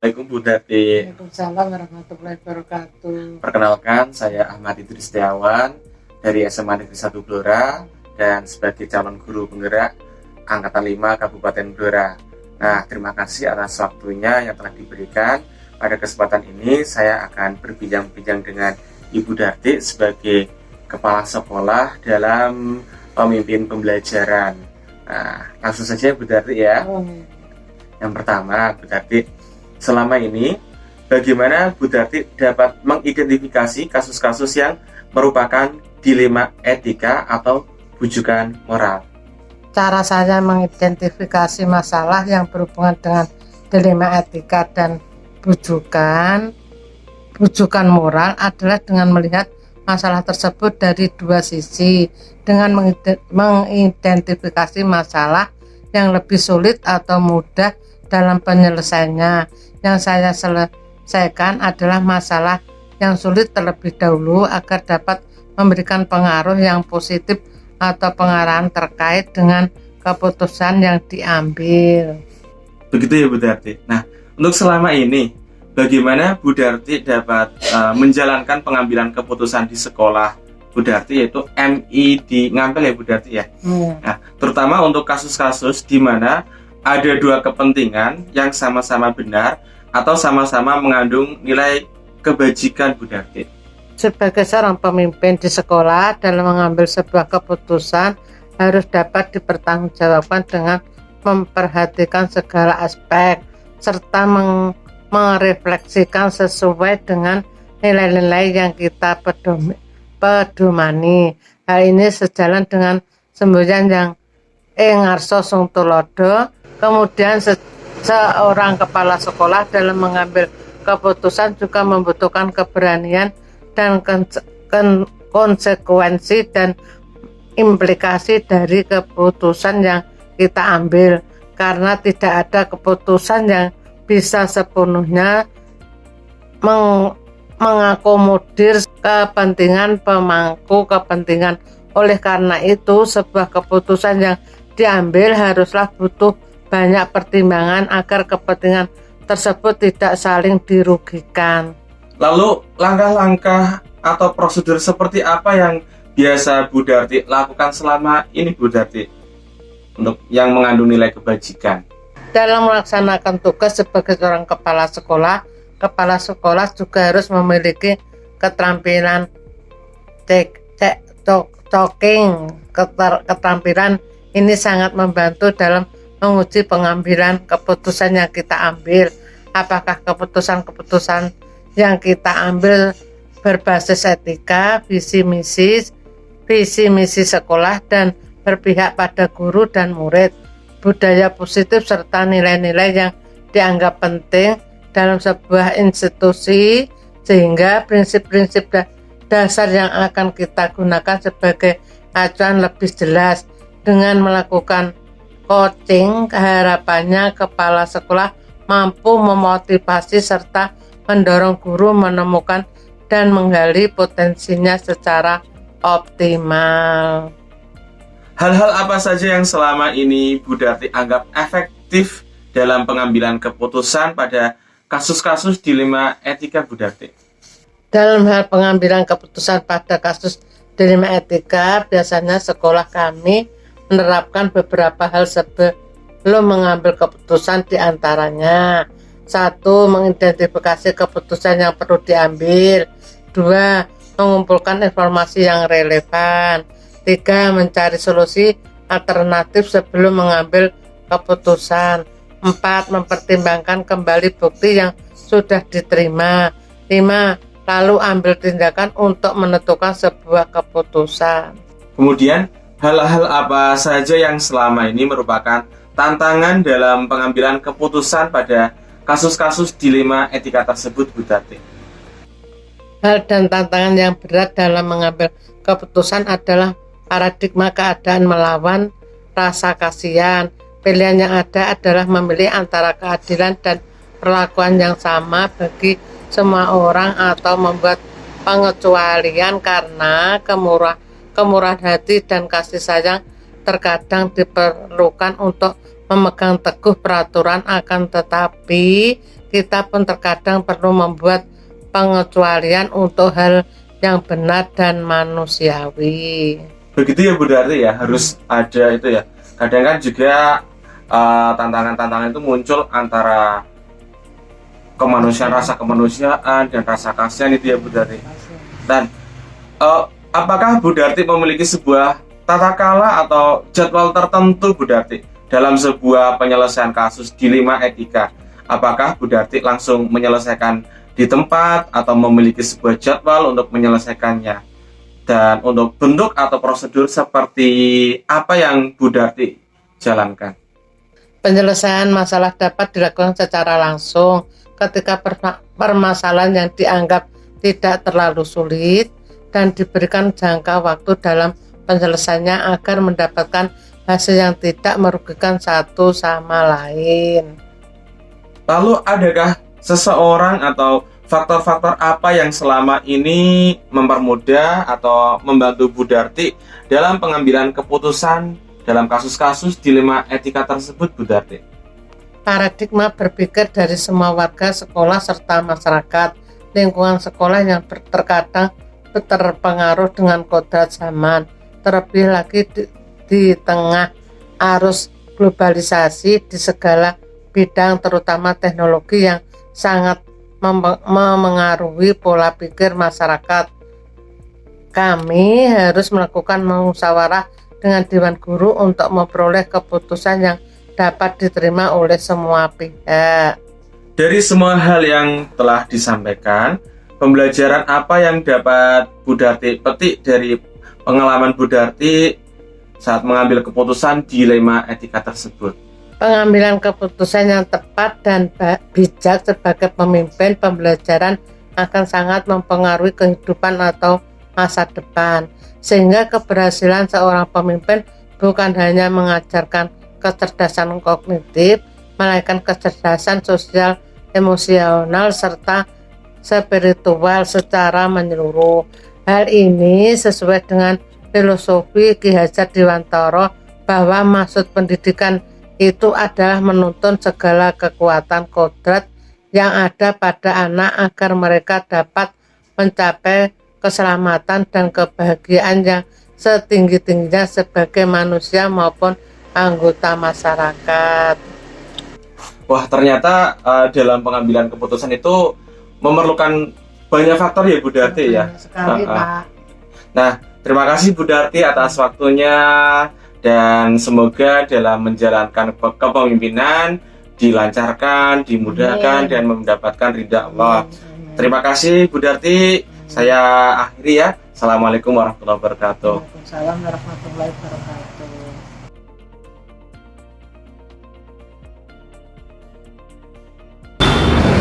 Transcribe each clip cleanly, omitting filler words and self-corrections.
Assalamualaikum Bu Dati. Waalaikumsalam warahmatullahi wabarakatuh. Perkenalkan, saya Ahmad Idris Setiawan dari SMA Negeri 1 Blora dan sebagai calon guru penggerak Angkatan 5 Kabupaten Blora. Nah, terima kasih atas waktunya yang telah diberikan. Pada kesempatan ini, saya akan berbincang-bincang dengan Ibu Darti sebagai kepala sekolah dalam pemimpin pembelajaran. Nah, langsung saja Bu Darti ya. Yang pertama, Bu Darti, selama ini bagaimana Bu Darti dapat mengidentifikasi kasus-kasus yang merupakan dilema etika atau bujukan moral? Cara saya mengidentifikasi masalah yang berhubungan dengan dilema etika dan bujukan moral adalah dengan melihat masalah tersebut dari dua sisi, dengan mengidentifikasi masalah yang lebih sulit atau mudah dalam penyelesaiannya. Yang saya selesaikan adalah masalah yang sulit terlebih dahulu agar dapat memberikan pengaruh yang positif atau pengarahan terkait dengan keputusan yang diambil. Begitu ya Bu Darti. Nah, untuk selama ini bagaimana Bu Darti dapat menjalankan pengambilan keputusan di sekolah Bu Darti, yaitu MI di Ngampel ya Bu Darti ya? Nah, terutama untuk kasus-kasus di mana ada dua kepentingan yang sama-sama benar atau sama-sama mengandung nilai kebajikan Bu Darti. Sebagai seorang pemimpin di sekolah, dalam mengambil sebuah keputusan harus dapat dipertanggungjawabkan dengan memperhatikan segala aspek serta merefleksikan sesuai dengan nilai-nilai yang kita pedomani. Hal ini sejalan dengan semboyan yang ngarso sung tulodo. Kemudian seorang kepala sekolah dalam mengambil keputusan juga membutuhkan keberanian dan konsekuensi dan implikasi dari keputusan yang kita ambil, karena tidak ada keputusan yang bisa sepenuhnya mengakomodir kepentingan pemangku kepentingan. Oleh karena itu, sebuah keputusan yang diambil haruslah butuh banyak pertimbangan agar kepentingan tersebut tidak saling dirugikan. Lalu langkah-langkah atau prosedur seperti apa yang biasa Bu Darti lakukan selama ini Bu Darti untuk yang mengandung nilai kebajikan? Dalam melaksanakan tugas sebagai seorang kepala sekolah juga harus memiliki keterampilan keterampilan ini sangat membantu dalam menguji pengambilan keputusan yang kita ambil. Apakah keputusan-keputusan yang kita ambil berbasis etika, visi misi sekolah, dan berpihak pada guru dan murid, budaya positif serta nilai-nilai yang dianggap penting dalam sebuah institusi, sehingga prinsip-prinsip dasar yang akan kita gunakan sebagai acuan lebih jelas. Dengan melakukan coaching, harapannya kepala sekolah mampu memotivasi serta mendorong guru menemukan dan menggali potensinya secara optimal. Hal-hal apa saja yang selama ini Bu Darti anggap efektif dalam pengambilan keputusan pada kasus-kasus dilema etika Bu Darti? Dalam hal pengambilan keputusan pada kasus dilema etika, biasanya sekolah kami menerapkan beberapa hal sebelum mengambil keputusan, diantaranya: 1. Mengidentifikasi keputusan yang perlu diambil. 2. Mengumpulkan informasi yang relevan. 3. Mencari solusi alternatif sebelum mengambil keputusan. 4. Mempertimbangkan kembali bukti yang sudah diterima. 5. Lalu ambil tindakan untuk menentukan sebuah keputusan. Kemudian, hal-hal apa saja yang selama ini merupakan tantangan dalam pengambilan keputusan pada kasus-kasus dilema etika tersebut Bu Darti? Hal dan tantangan yang berat dalam mengambil keputusan adalah paradigma keadaan melawan rasa kasihan. Pilihan yang ada adalah memilih antara keadilan dan perlakuan yang sama bagi semua orang atau membuat pengecualian, karena kemurahan hati dan kasih sayang terkadang diperlukan untuk memegang teguh peraturan, akan tetapi kita pun terkadang perlu membuat pengecualian untuk hal yang benar dan manusiawi. Begitu ya Bu Darti ya, harus ada itu ya. Kadang kan juga tantangan-tantangan itu muncul antara kemanusiaan, rasa kemanusiaan dan rasa kasihan itu ya Bu Darti. Dan apakah Bu Darti memiliki sebuah tata kala atau jadwal tertentu Bu Darti dalam sebuah penyelesaian kasus dilema etika? Apakah Bu Darti langsung menyelesaikan di tempat atau memiliki sebuah jadwal untuk menyelesaikannya? Dan untuk bentuk atau prosedur seperti apa yang Bu Darti jalankan? Penyelesaian masalah dapat dilakukan secara langsung ketika permasalahan yang dianggap tidak terlalu sulit dan diberikan jangka waktu dalam penyelesaiannya agar mendapatkan hasil yang tidak merugikan satu sama lain. Lalu adakah seseorang atau faktor-faktor apa yang selama ini mempermudah atau membantu Bu Darti dalam pengambilan keputusan dalam kasus-kasus dilema etika tersebut Bu Darti? Paradigma berpikir dari semua warga sekolah serta masyarakat lingkungan sekolah yang terkadang terpengaruh dengan kodrat zaman, terlebih lagi di tengah arus globalisasi di segala bidang terutama teknologi yang sangat memengaruhi pola pikir masyarakat. Kami harus melakukan musyawarah dengan Dewan Guru untuk memperoleh keputusan yang dapat diterima oleh semua pihak. Dari semua hal yang telah disampaikan, pembelajaran apa yang dapat Bu Darti petik dari pengalaman Bu Darti saat mengambil keputusan dilema etika tersebut? Pengambilan keputusan yang tepat dan bijak sebagai pemimpin pembelajaran akan sangat mempengaruhi kehidupan atau masa depan, sehingga keberhasilan seorang pemimpin bukan hanya mengajarkan kecerdasan kognitif, melainkan kecerdasan sosial, emosional, serta spiritual secara menyeluruh. Hal ini sesuai dengan filosofi Ki Hajar Dewantara bahwa maksud pendidikan itu adalah menuntun segala kekuatan kodrat yang ada pada anak agar mereka dapat mencapai keselamatan dan kebahagiaan yang setinggi-tingginya sebagai manusia maupun anggota masyarakat. Wah, ternyata dalam pengambilan keputusan itu memerlukan banyak faktor ya Bu Darti ya. Sekali, Pak. Nah, terima kasih Bu Darti atas waktunya dan semoga dalam menjalankan kepemimpinan dilancarkan, dimudahkan dan mendapatkan ridha Allah. Terima kasih Bu Darti. Saya akhiri ya. Assalamualaikum warahmatullahi wabarakatuh. Waalaikumsalam warahmatullahi wabarakatuh.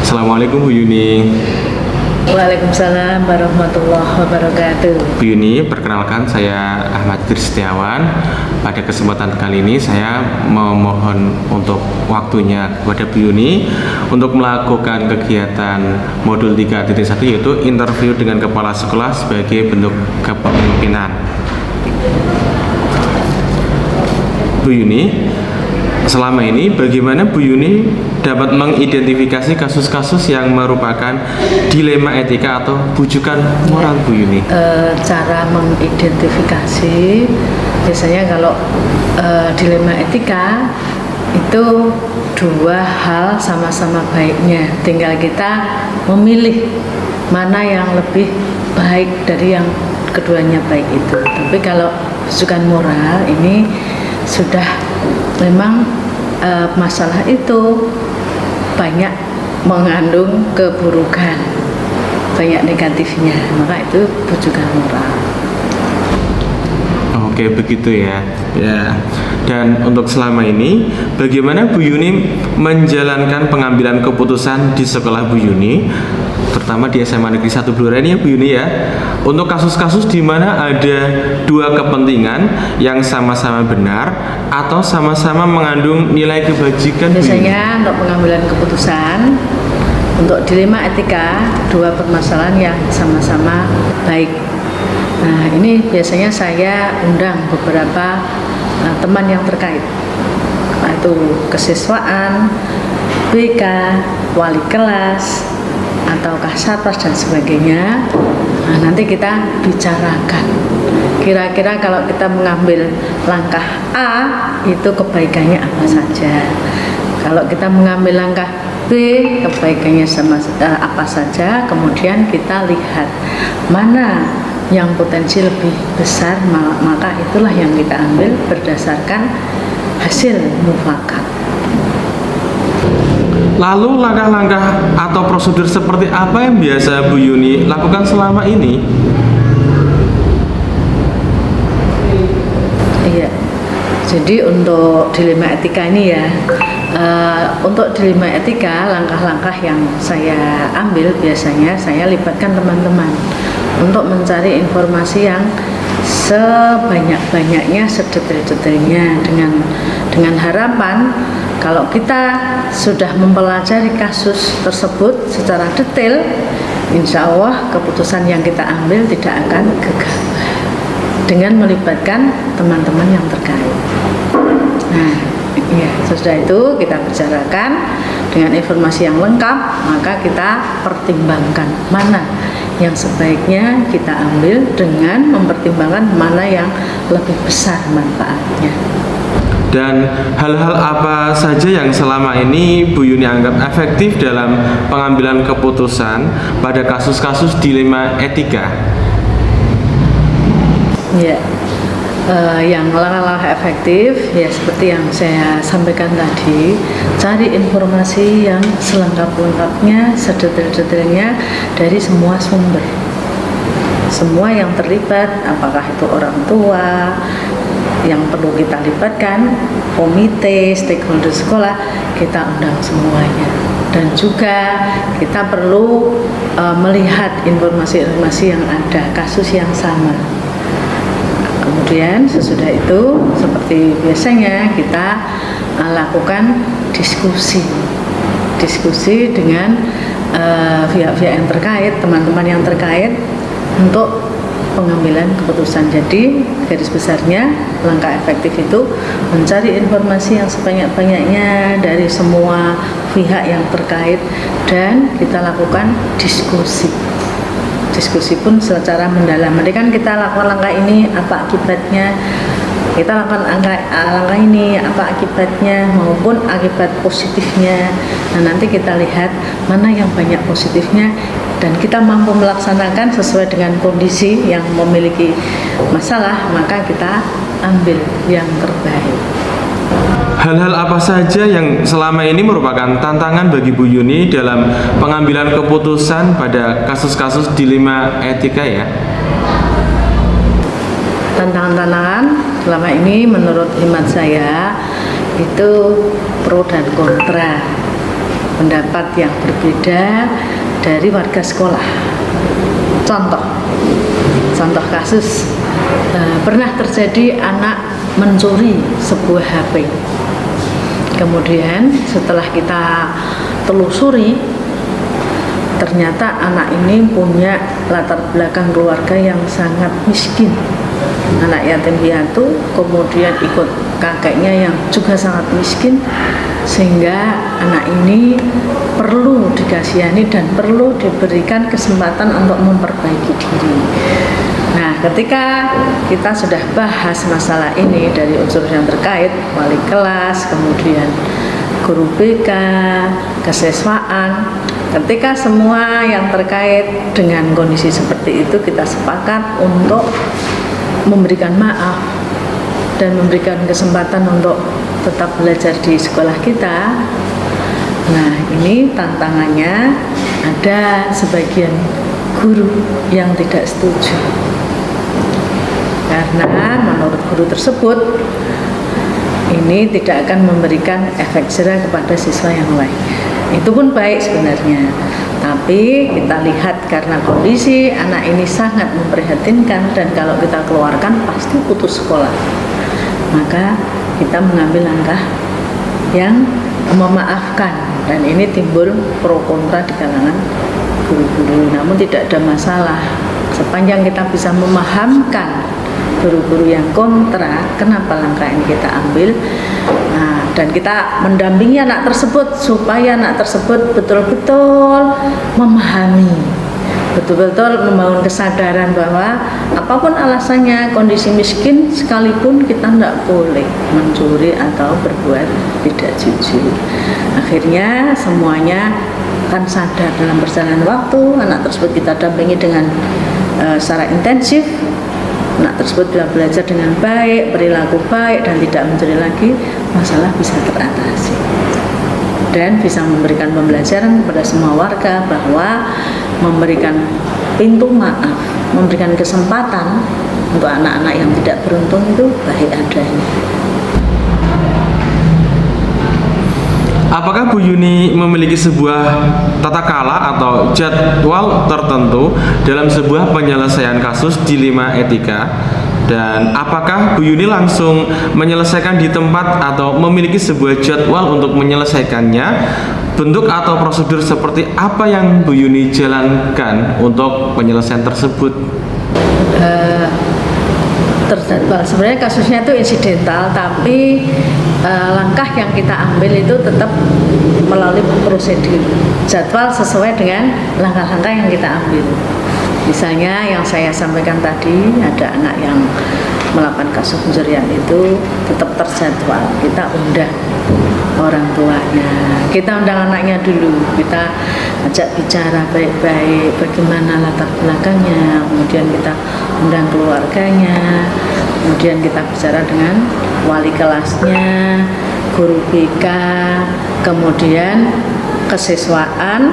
Assalamualaikum Bu Yuni. Waalaikumsalam warahmatullahi wabarakatuh. Bu Yuni, perkenalkan saya Ahmad Idris Setiawan. Pada kesempatan kali ini saya memohon untuk waktunya kepada Bu Yuni untuk melakukan kegiatan modul 3.1 yaitu interview dengan kepala sekolah sebagai bentuk kepemimpinan. Bu Yuni, selama ini bagaimana Bu Yuni dapat mengidentifikasi kasus-kasus yang merupakan dilema etika atau bujukan moral Bu Yuni? Cara mengidentifikasi biasanya kalau dilema etika itu dua hal sama-sama baiknya, tinggal kita memilih mana yang lebih baik dari yang keduanya baik itu. Tapi kalau bujukan moral ini sudah memang masalah itu banyak mengandung keburukan, banyak negatifnya, maka itu bujukan moral. Oke, begitu ya. Ya. Dan untuk selama ini bagaimana Bu Yuni menjalankan pengambilan keputusan di sekolah Bu Yuni, terutama di SMA Negeri 1 Blora ini ya Bu Yuni ya, untuk kasus-kasus di mana ada dua kepentingan yang sama-sama benar atau sama-sama mengandung nilai kebajikan Bu Yuni? Biasanya untuk pengambilan keputusan untuk dilema etika, dua permasalahan yang sama-sama baik. Nah, ini biasanya saya undang beberapa teman yang terkait itu kesiswaan, BK, wali kelas, ataukah satpas dan sebagainya. Nah, nanti kita bicarakan kira-kira kalau kita mengambil langkah A itu kebaikannya apa saja, kalau kita mengambil langkah B kebaikannya apa saja. Kemudian kita lihat mana yang potensi lebih besar, maka itulah yang kita ambil berdasarkan hasil mufakat. Lalu langkah-langkah atau prosedur seperti apa yang biasa Bu Yuni lakukan selama ini? Iya, jadi untuk dilema etika ini ya, untuk dilema etika, langkah-langkah yang saya ambil biasanya saya libatkan teman-teman untuk mencari informasi yang sebanyak-banyaknya, sedetail-detailnya, dengan harapan kalau kita sudah mempelajari kasus tersebut secara detail, insya Allah keputusan yang kita ambil tidak akan gegabah dengan melibatkan teman-teman yang terkait. Nah, ya, sesudah itu kita bicarakan dengan informasi yang lengkap, maka kita pertimbangkan mana yang sebaiknya kita ambil dengan mempertimbangkan mana yang lebih besar manfaatnya. Dan hal-hal apa saja yang selama ini Bu Yuni anggap efektif dalam pengambilan keputusan pada kasus-kasus dilema etika? Ya, yang langkah-langkah efektif ya seperti yang saya sampaikan tadi, cari informasi yang selengkap-lengkapnya, sedetail-detailnya dari semua sumber, semua yang terlibat, apakah itu orang tua yang perlu kita libatkan, komite, stakeholder sekolah, kita undang semuanya. Dan juga kita perlu melihat informasi-informasi yang ada, kasus yang sama. Kemudian sesudah itu seperti biasanya kita lakukan diskusi dengan pihak-pihak yang terkait, teman-teman yang terkait untuk pengambilan keputusan. Jadi garis besarnya langkah efektif itu mencari informasi yang sebanyak-banyaknya dari semua pihak yang terkait dan kita lakukan diskusi pun secara mendalam. Jadi kan kita lakukan langkah ini apa akibatnya, kita lakukan langkah ini apa akibatnya maupun akibat positifnya. Nah, nanti kita lihat mana yang banyak positifnya dan kita mampu melaksanakan sesuai dengan kondisi yang memiliki masalah, maka kita ambil yang terbaik. Hal-hal apa saja yang selama ini merupakan tantangan bagi Bu Yuni dalam pengambilan keputusan pada kasus-kasus dilema etika ya? Tantangan-tantangan selama ini menurut hemat saya itu pro dan kontra, pendapat yang berbeda dari warga sekolah. Contoh kasus, pernah terjadi anak mencuri sebuah HP. Kemudian setelah kita telusuri, ternyata anak ini punya latar belakang keluarga yang sangat miskin, anak yatim piatu, kemudian ikut kakeknya yang juga sangat miskin, sehingga anak ini perlu dikasihani dan perlu diberikan kesempatan untuk memperbaiki diri. Nah, ketika kita sudah bahas masalah ini dari unsur yang terkait, wali kelas, kemudian guru BK, kesiswaan, ketika semua yang terkait dengan kondisi seperti itu kita sepakat untuk memberikan maaf dan memberikan kesempatan untuk tetap belajar di sekolah kita. Nah, ini tantangannya, ada sebagian guru yang tidak setuju karena menurut guru tersebut ini tidak akan memberikan efek jerah kepada siswa yang lain. Itu pun baik sebenarnya, tapi kita lihat karena kondisi anak ini sangat memprihatinkan dan kalau kita keluarkan pasti putus sekolah, maka kita mengambil langkah yang memaafkan, dan ini timbul pro kontra di kalangan guru-guru. Namun tidak ada masalah sepanjang kita bisa memahamkan guru-guru yang kontra kenapa langkah ini kita ambil. Nah, dan kita mendampingi anak tersebut supaya anak tersebut betul-betul memahami, betul-betul membangun kesadaran bahwa apapun alasannya, kondisi miskin sekalipun kita tidak boleh mencuri atau berbuat tidak jujur. Akhirnya semuanya kan sadar dalam perjalanan waktu, anak tersebut kita dampingi dengan secara intensif. Anak tersebut sudah belajar dengan baik, perilaku baik, dan tidak mencuri lagi, masalah bisa teratasi. Dan bisa memberikan pembelajaran kepada semua warga bahwa memberikan pintu maaf, memberikan kesempatan untuk anak-anak yang tidak beruntung itu baik adanya. Apakah Bu Yuni memiliki sebuah tata kala atau jadwal tertentu dalam sebuah penyelesaian kasus dilema etika? Dan apakah Bu Yuni langsung menyelesaikan di tempat atau memiliki sebuah jadwal untuk menyelesaikannya? Bentuk atau prosedur seperti apa yang Bu Yuni jalankan untuk penyelesaian tersebut? Terjadwal. Sebenarnya kasusnya itu insidental, tapi langkah yang kita ambil itu tetap melalui prosedur jadwal sesuai dengan langkah-langkah yang kita ambil. Misalnya yang saya sampaikan tadi, ada anak yang melakukan kasus pencurian itu tetap terjadwal, kita undang orang tuanya, kita undang anaknya dulu, kita ajak bicara baik-baik bagaimana latar belakangnya, kemudian kita undang keluarganya, kemudian kita bicara dengan wali kelasnya, guru BK, kemudian kesiswaan.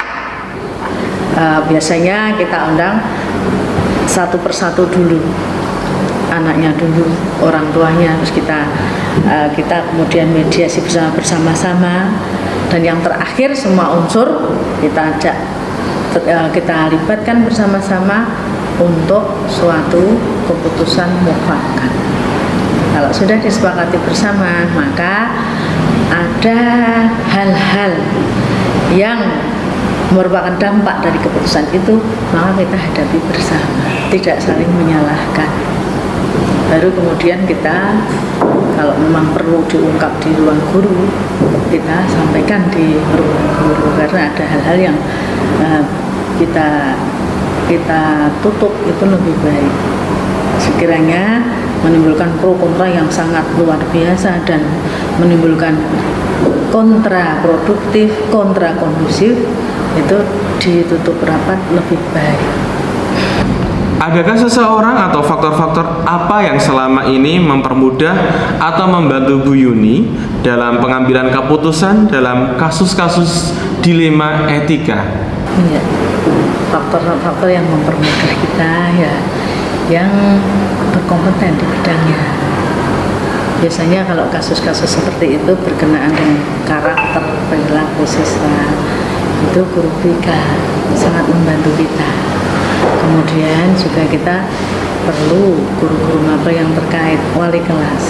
Biasanya kita undang satu persatu dulu, anaknya dulu, orang tuanya, terus kita kemudian mediasi bersama-sama, dan yang terakhir semua unsur kita ajak, kita libatkan bersama-sama untuk suatu keputusan mufakat. Kalau sudah disepakati bersama, maka ada hal-hal yang merupakan dampak dari keputusan itu, maka kita hadapi bersama, tidak saling menyalahkan. Baru kemudian kita, kalau memang perlu diungkap di ruang guru, kita sampaikan di ruang guru, karena ada hal-hal yang kita tutup itu lebih baik. Sekiranya menimbulkan pro kontra yang sangat luar biasa dan menimbulkan kontraproduktif, kontra kondusif, itu ditutup rapat lebih baik. Adakah seseorang atau faktor-faktor apa yang selama ini mempermudah atau membantu Bu Yuni dalam pengambilan keputusan dalam kasus-kasus dilema etika? Iya, faktor-faktor yang mempermudah kita ya, yang berkompeten di bidangnya. Biasanya kalau kasus-kasus seperti itu berkenaan dengan karakter perilaku siswa, itu guru BK sangat membantu kita. Kemudian juga kita perlu guru-guru maba yang terkait, wali kelas.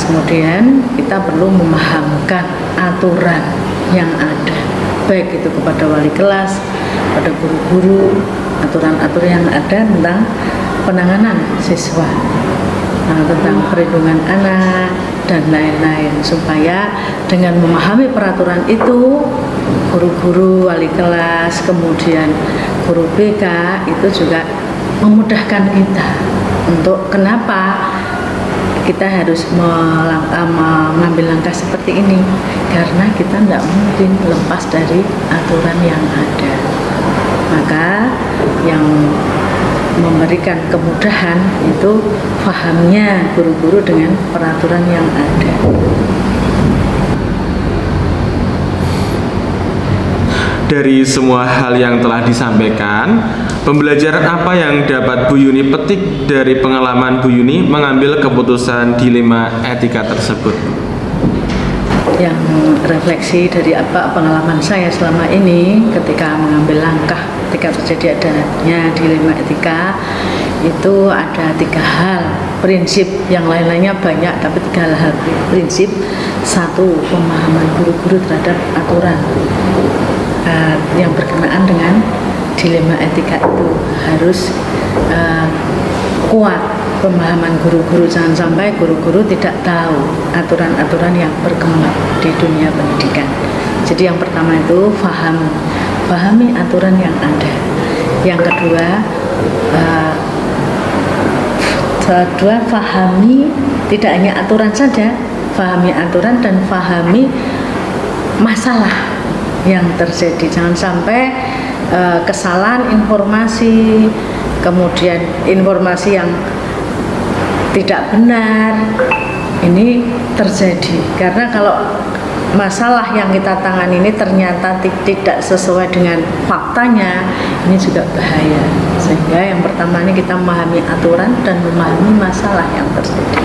Kemudian kita perlu memahamkan aturan yang ada, baik itu kepada wali kelas, pada guru-guru, aturan-aturan yang ada tentang penanganan siswa, tentang perlindungan anak dan lain-lain, supaya dengan memahami peraturan itu, guru-guru, wali kelas, kemudian guru BK itu juga memudahkan kita untuk kenapa kita harus mengambil langkah seperti ini, karena kita tidak mungkin lepas dari aturan yang ada. Maka yang memberikan kemudahan itu fahamnya guru-guru dengan peraturan yang ada. Dari semua hal yang telah disampaikan, pembelajaran apa yang dapat Bu Yuni petik dari pengalaman Bu Yuni mengambil keputusan dilema etika tersebut? Yang refleksi dari apa pengalaman saya selama ini ketika mengambil langkah ketika terjadi adanya dilema etika, itu ada 3 hal prinsip, yang lain-lainnya banyak tapi 3 hal prinsip. 1, pemahaman guru-guru terhadap aturan yang berkenaan dengan dilema etika itu harus kuat pemahaman guru-guru, jangan sampai guru-guru tidak tahu aturan-aturan yang berkembang di dunia pendidikan. Jadi yang pertama itu pahami aturan yang ada. Yang kedua pahami tidak hanya aturan saja, pahami aturan dan pahami masalah yang terjadi. Jangan sampai kesalahan informasi, kemudian informasi yang tidak benar ini terjadi, karena kalau masalah yang kita tangani ini ternyata tidak sesuai dengan faktanya, ini juga bahaya. Sehingga yang pertama ini kita memahami aturan dan memahami masalah yang terjadi.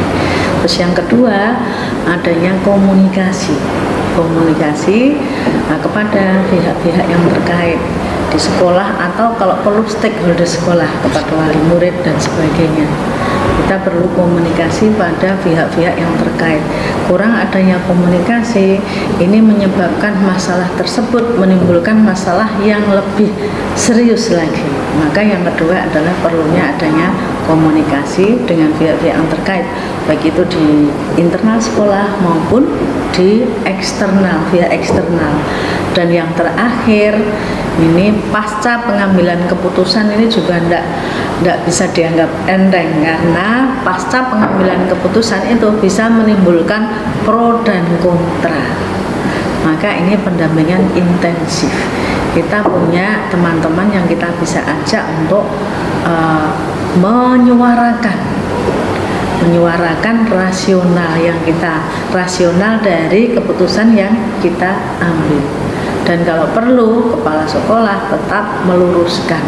Terus yang kedua, adanya komunikasi kepada pihak-pihak yang terkait di sekolah, atau kalau perlu stakeholder sekolah, kepada wali murid dan sebagainya. Kita perlu komunikasi pada pihak-pihak yang terkait. Kurang adanya komunikasi ini menyebabkan masalah tersebut menimbulkan masalah yang lebih serius lagi. Maka yang kedua adalah perlunya adanya komunikasi dengan pihak-pihak yang terkait, baik itu di internal sekolah maupun di eksternal, pihak eksternal. Dan yang terakhir ini pasca pengambilan keputusan ini juga tidak bisa dianggap enteng, karena pasca pengambilan keputusan itu bisa menimbulkan pro dan kontra. Maka ini pendampingan intensif. Kita punya teman-teman yang kita bisa ajak untuk menyuarakan rasional dari keputusan yang kita ambil. Dan kalau perlu, kepala sekolah tetap meluruskan,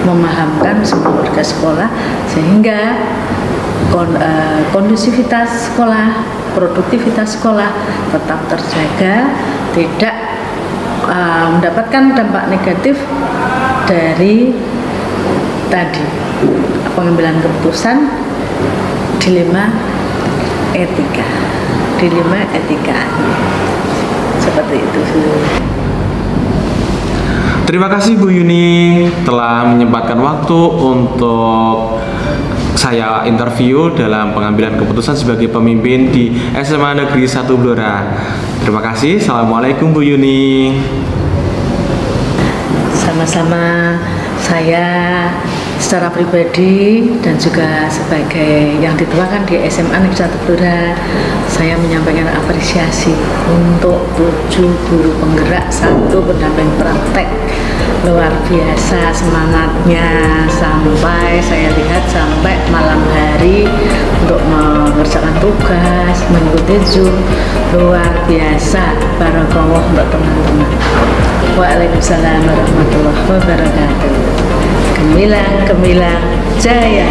memahamkan semua warga sekolah, sehingga kondusivitas sekolah, produktivitas sekolah tetap terjaga, tidak mendapatkan dampak negatif dari tadi pengambilan keputusan, dilema etika seperti itu. Terima kasih Bu Yuni telah menyempatkan waktu untuk saya interview dalam pengambilan keputusan sebagai pemimpin di SMA Negeri 1 Blora. Terima kasih. Assalamualaikum Bu Yuni. Sama-sama. Saya secara pribadi dan juga sebagai yang dituakan di SMA Negeri 1 Blora, saya menyampaikan apresiasi untuk 7 guru penggerak, 1 pendamping praktek. Luar biasa semangatnya, sampai saya lihat sampai malam hari untuk mengerjakan tugas, mengikuti Zoom. Luar biasa, barakallah untuk teman-teman. Waalaikumsalam warahmatullahi wabarakatuh. Gemilang jaya.